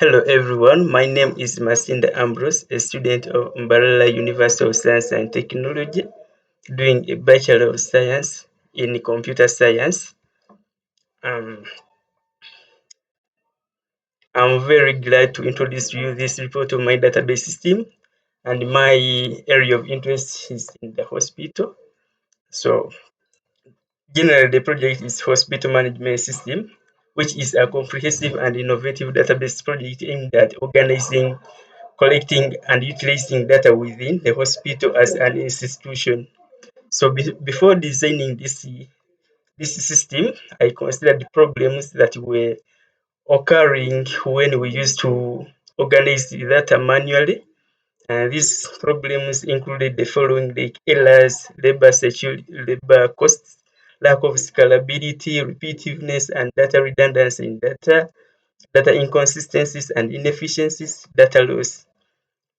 Hello everyone, my name is Masinde Ambrose, a student of Mbarala University of Science and Technology, doing a Bachelor of Science in Computer Science. Um, I'm very glad to introduce you this report of my database system, and my area of interest is in the hospital. So, generally, the project is Hospital Management System, which is a comprehensive and innovative database project aimed at organizing, collecting and utilizing data within the hospital as an institution. So before designing this system, I considered the problems that were occurring when we used to organize the data manually. And these problems included the following, like errors, labor costs, lack of scalability, repetitiveness, and data redundancy in data inconsistencies and inefficiencies, data loss.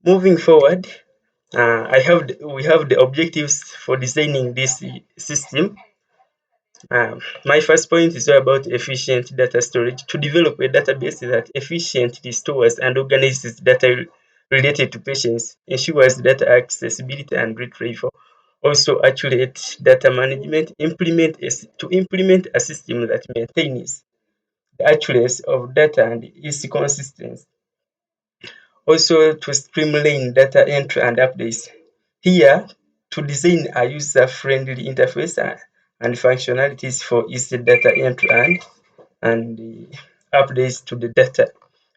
Moving forward, we have the objectives for designing this system. My first point is about efficient data storage. To develop a database that efficiently stores and organizes data related to patients, ensures data accessibility and retrieval. Also, accurate data management. To implement a system that maintains the accuracy of data and its consistency. Also, to streamline data entry and updates. Here, to design a user-friendly interface and functionalities for easy data entry and the updates to the data.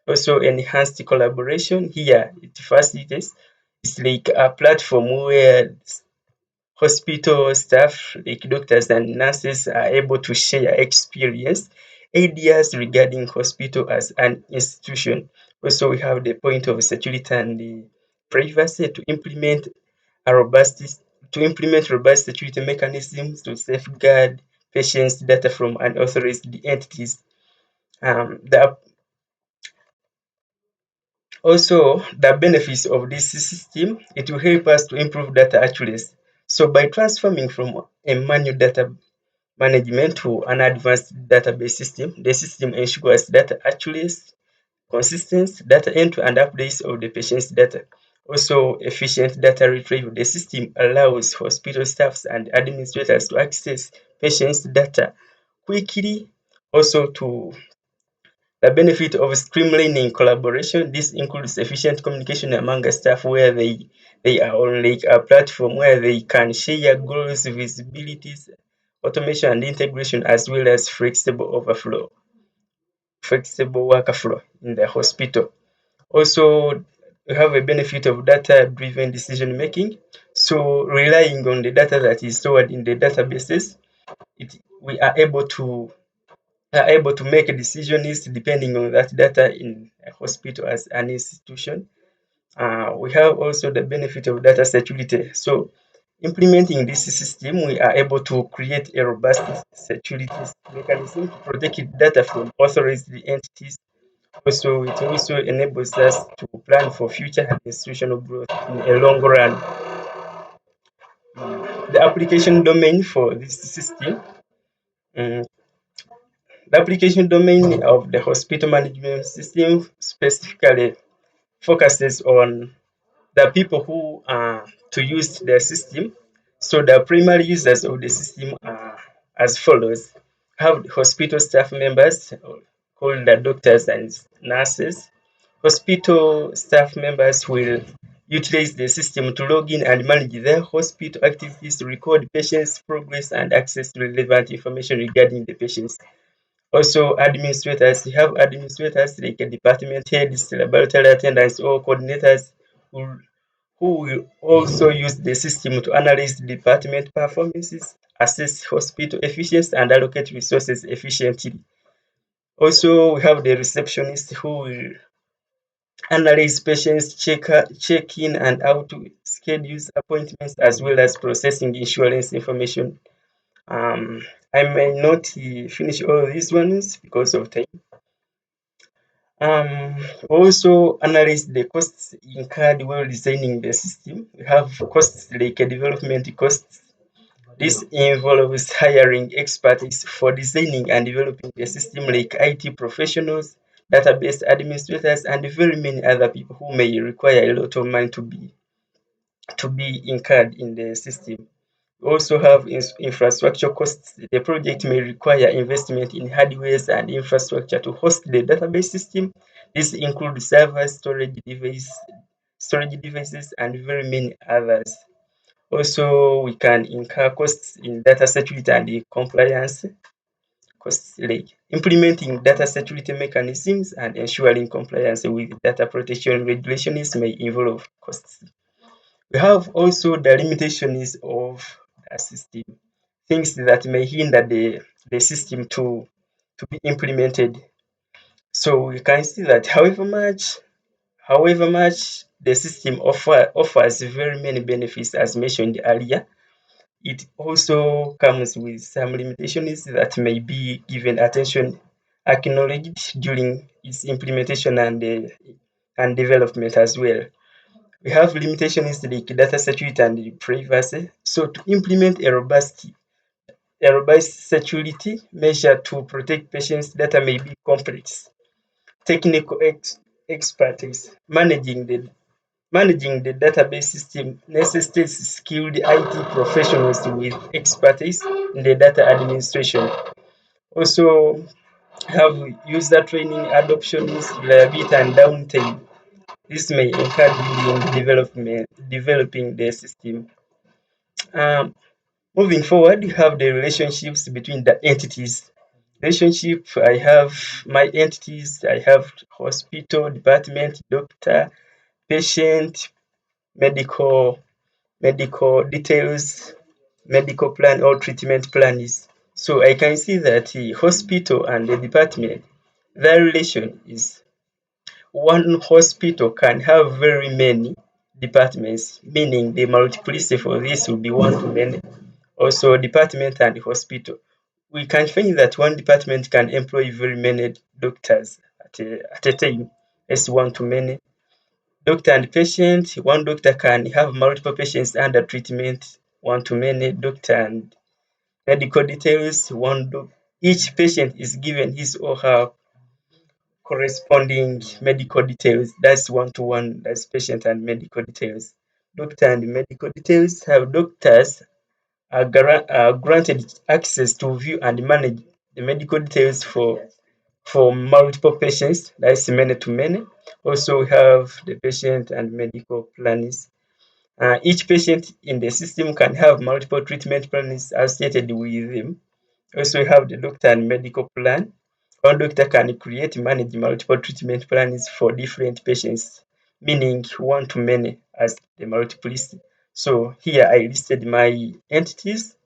Also, enhanced collaboration. Here, it facilitates. It's like a platform where hospital staff, like doctors and nurses, are able to share experience, ideas regarding hospital as an institution. Also, we have the point of security and the privacy a robust to implement robust security mechanisms to safeguard patients' data from unauthorized entities. The Also, the benefits of this system, it will help us to improve data accuracy. So by transforming from a manual data management to an advanced database system, the system ensures data accuracy, consistency, data entry and updates of the patient's data. Also, efficient data retrieval. The system allows hospital staffs and administrators to access patients' data quickly. Also, to the benefit of streamlining collaboration, this includes efficient communication among the staff where they are on like a platform where they can share goals, visibilities, automation and integration as well as flexible workflow in the hospital. Also, we have a benefit of data-driven decision making. So relying on the data that is stored in the databases, we are able to make decisions depending on that data in a hospital as an institution. We have also the benefit of data security. So implementing this system, we are able to create a robust security mechanism to protect data from authorized entities. Also, it also enables us to plan for future administrational growth in a long run. The application domain for this system, mm, the application domain of the hospital management system specifically focuses on the people who are to use the system. So the primary users of the system are as follows. Have hospital staff members called the doctors and nurses. Hospital staff members will utilize the system to log in and manage their hospital activities, record patients' progress, and access relevant information regarding the patients. Also, administrators, you have administrators like department heads, laboratory attendants, or coordinators who, who will also use the system to analyze department performances, assess hospital efficiency, and allocate resources efficiently. Also, we have the receptionist who will analyze patients, check in and out, schedule appointments, as well as processing insurance information. Um, I may not finish all these ones because of time. Also analyze the costs incurred while designing the system. We have costs like development costs. This involves hiring experts for designing and developing the system like IT professionals, database administrators, and very many other people who may require a lot of money to be incurred in the system. We also have infrastructure costs. The project may require investment in hardware and infrastructure to host the database system. This includes servers, storage devices, and very many others. Also, we can incur costs in data security and compliance costs, like implementing data security mechanisms and ensuring compliance with data protection regulations may involve costs. We have also the limitations of a system, things that may hinder the system to be implemented. So we can see that however much the system offers very many benefits as mentioned earlier, it also comes with some limitations that may be given attention, acknowledged during its implementation and development as well. We have limitations like data security and privacy. So to implement a robust security measure to protect patients' data may be complex. Technical expertise managing the database system necessitates skilled IT professionals with expertise in the data administration. Also have user training, adoptions, reliability, and downtime. This may occur during developing the system. Um, Moving forward, you have the relationships between the entities. Relationship, I have my entities, I have hospital, department, doctor, patient, medical medical details, medical plan or treatment plans. So I can see that the hospital and the department, their relation is one hospital can have very many departments, meaning the multiplicity for this will be one to many. Also, department and hospital. We can find that one department can employ very many doctors at a time, as one to many. Doctor and patient, one doctor can have multiple patients under treatment, one to many. Doctor and medical details, each patient is given his or her corresponding medical details. That's one to one, that's patient and medical details. Doctor and medical details have doctors are granted access to view and manage the medical details for multiple patients, that's many to many. Also, we have the patient and medical plans. Each patient in the system can have multiple treatment plans associated with them. Also, we have the doctor and medical plan. One doctor can create and manage multiple treatment plans for different patients, meaning one to many as the multiplicity. So here I listed my entities.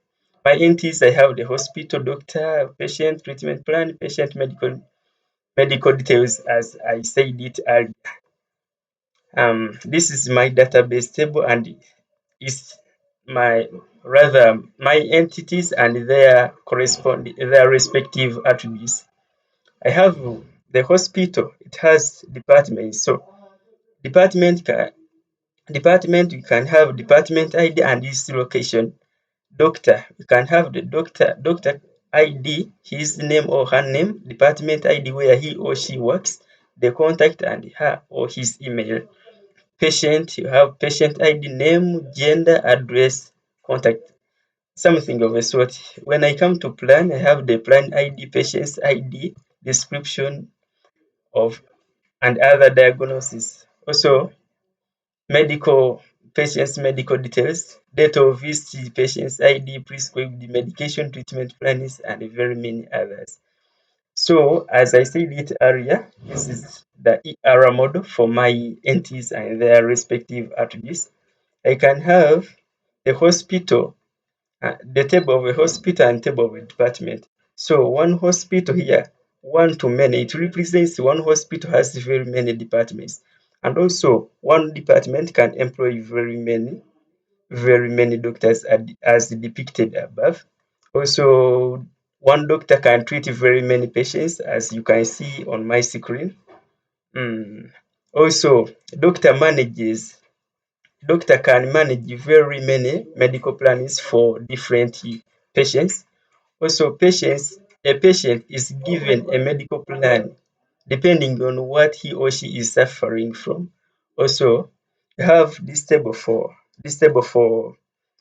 My entities, I have the hospital, doctor, patient, treatment plan, patient, medical details as I said it earlier. This is my database table and is my entities and their respective attributes. I have the hospital. It has departments. So department can department you can have department ID and its location. Doctor, you can have the doctor ID, his name or her name, department ID where he or she works, the contact and her or his email. Patient, you have patient ID, name, gender, address, contact, something of a sort. When I come to plan, I have the plan ID, patient's ID, description of and other diagnosis. Also, medical patient's medical details, date of visit, patient's ID, prescribed medication, treatment plans, and very many others. So, as I said it earlier, this is the ERA model for my entities and their respective attributes. I can have a hospital, the table of a hospital and table of a department. So one hospital here, one to many, it represents one hospital has very many departments. And also one department can employ very many doctors as depicted above. Also, one doctor can treat very many patients as you can see on my screen. Mm. Also, doctor can manage very many medical plans for different patients. Also, a patient is given a medical plan depending on what he or she is suffering from. Also, you have this table for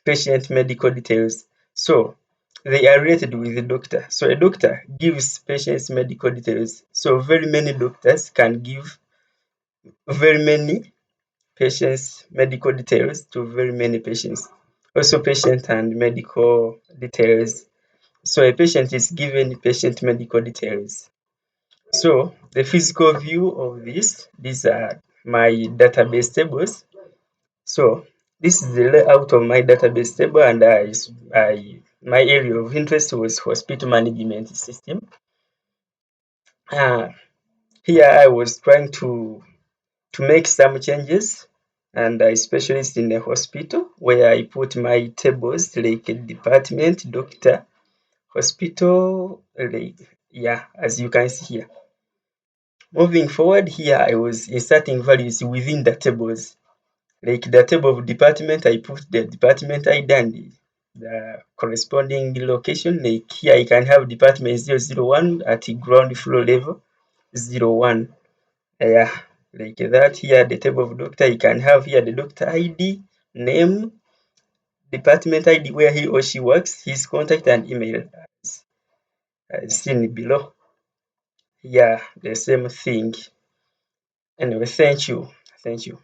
patient medical details. So they are related with the doctor. So a doctor gives patients medical details. So very many doctors can give very many patients medical details to very many patients. Also patient and medical details. So a patient is given patient medical details. So the physical view of this, these are my database tables. So this is the layout of my database table, and my area of interest was hospital management system. Uh, Here I was trying to make some changes, and I specialist in a hospital where I put my tables like department, doctor, hospital, like yeah, as you can see here. Moving forward here, I was inserting values within the tables. Like the table of department, I put the department ID and the corresponding location. Like here, I can have department 001 at the ground floor level 01. Yeah, like that. Here, the table of doctor, you can have here the doctor ID, name, department ID where he or she works, his contact and email as seen below. Yeah, the same thing. Anyway, thank you. Thank you.